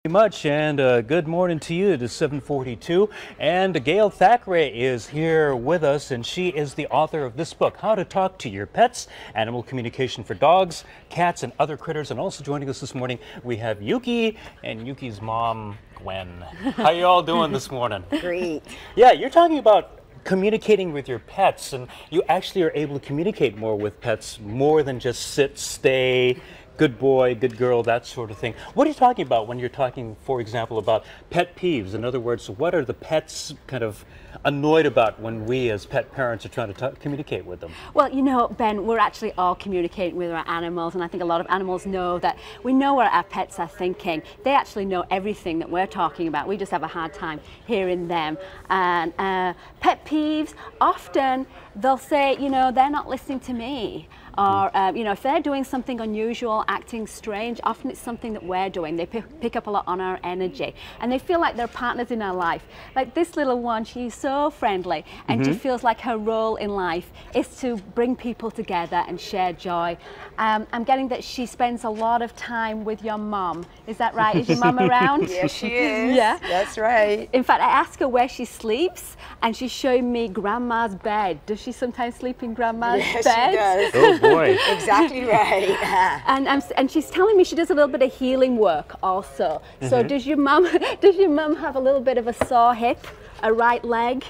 Much and good morning to you. It is 7:42 and Gail Thackray is here with us, and she is the author of this book, How to Talk to Your Pets, Animal Communication for Dogs, Cats, and Other Critters. And also joining us this morning we have Yuki and Yuki's mom, Gwen. How you all doing this morning? Great. Yeah, you're talking about communicating with your pets, and you actually are able to communicate more with pets, more than just sit, stay, good boy, good girl, that sort of thing. What are you talking about when you're talking, for example, about pet peeves? In other words, what are the pets kind of annoyed about when we as pet parents are trying to communicate with them? Well, you know, Ben, we're actually all communicating with our animals, and I think a lot of animals know that we know what our pets are thinking. They actually know everything that we're talking about. We just have a hard time hearing them. And pet peeves, often they'll say, you know, they're not listening to me. Or, you know, if they're doing something unusual, acting strange, often it's something that we're doing. They pick up a lot on our energy, and they feel like they're partners in our life. Like this little one, she's so friendly, and she feels like her role in life is to bring people together and share joy. I'm getting that she spends a lot of time with your mom. Is that right? Is your mom around? Yes, she is. Yeah, that's right. In fact, I asked her where she sleeps, and she's showing me Grandma's bed. Does she sometimes sleep in Grandma's bed? Yes, she Oh does. boy. Exactly right. And she's telling me she does a little bit of healing work also. So does your mum have a little bit of a sore hip, a right leg?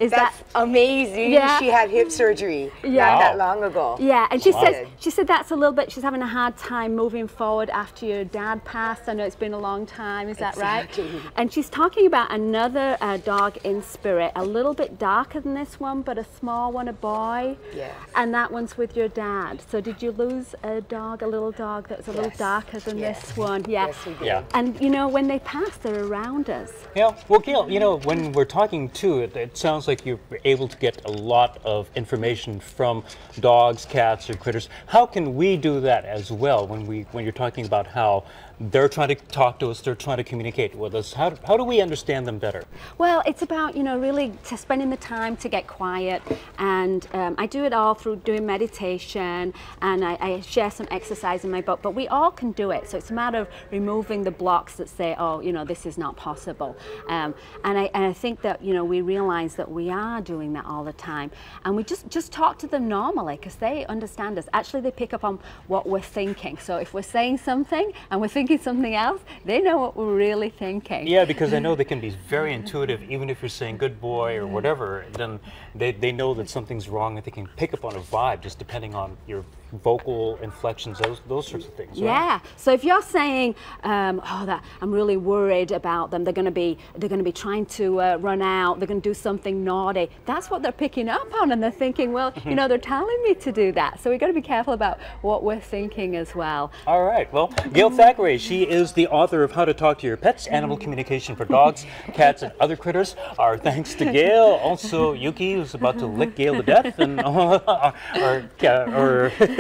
That's amazing. Yeah. She had hip surgery not that long ago. Yeah, and she said that's a little bit, she's having a hard time moving forward after your dad passed. I know it's been a long time, is that right? And she's talking about another dog in spirit, a little bit darker than this one, but a small one, a boy. Yes. And that one's with your dad. So did you lose a dog, a little dog that was a little darker than this one? Yeah. Yes, we did. Yeah. And you know, when they pass, they're around us. Yeah, well, Gail, you know, when we're talking too, it sounds like you're able to get a lot of information from dogs, cats, or critters. How can we do that as well when you're talking about how they're trying to talk to us, they're trying to communicate with us? How do we understand them better? Well, it's about, you know, really spending the time to get quiet, and I do it all through doing meditation, and I share some exercise in my book, but we all can do it. So it's a matter of removing the blocks that say, oh, you know, this is not possible. And I think that, you know, we realize that we are doing that all the time, and we just talk to them normally, because they understand us. Actually, they pick up on what we're thinking. So if we're saying something and we're thinking something else, they know what we're really thinking. Yeah, because I know they can be very intuitive. Even if you're saying good boy or whatever, then they know that something's wrong, and they can pick up on a vibe just depending on your vocal inflections, those sorts of things. Right? Yeah. So if you're saying, oh, that I'm really worried about them, they're going to be trying to run out, they're going to do something naughty, that's what they're picking up on, and they're thinking, well, you know, they're telling me to do that. So we've got to be careful about what we're thinking as well. All right. Well, Gail Thackray, she is the author of How to Talk to Your Pets, Animal Communication for Dogs, Cats, and Other Critters. Our thanks to Gail. Also, Yuki, who's about to lick Gail to death, and or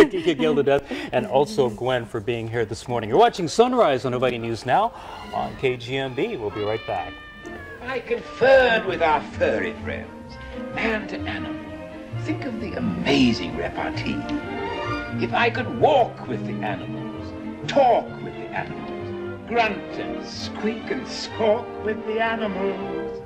Gail to death, and also Gwen for being here this morning. You're watching Sunrise on Hawaii News Now on KGMB. We'll be right back. I conferred with our furry friends, man to animal. Think of the amazing repartee. If I could walk with the animals, talk with the animals, grunt and squeak and squawk with the animals,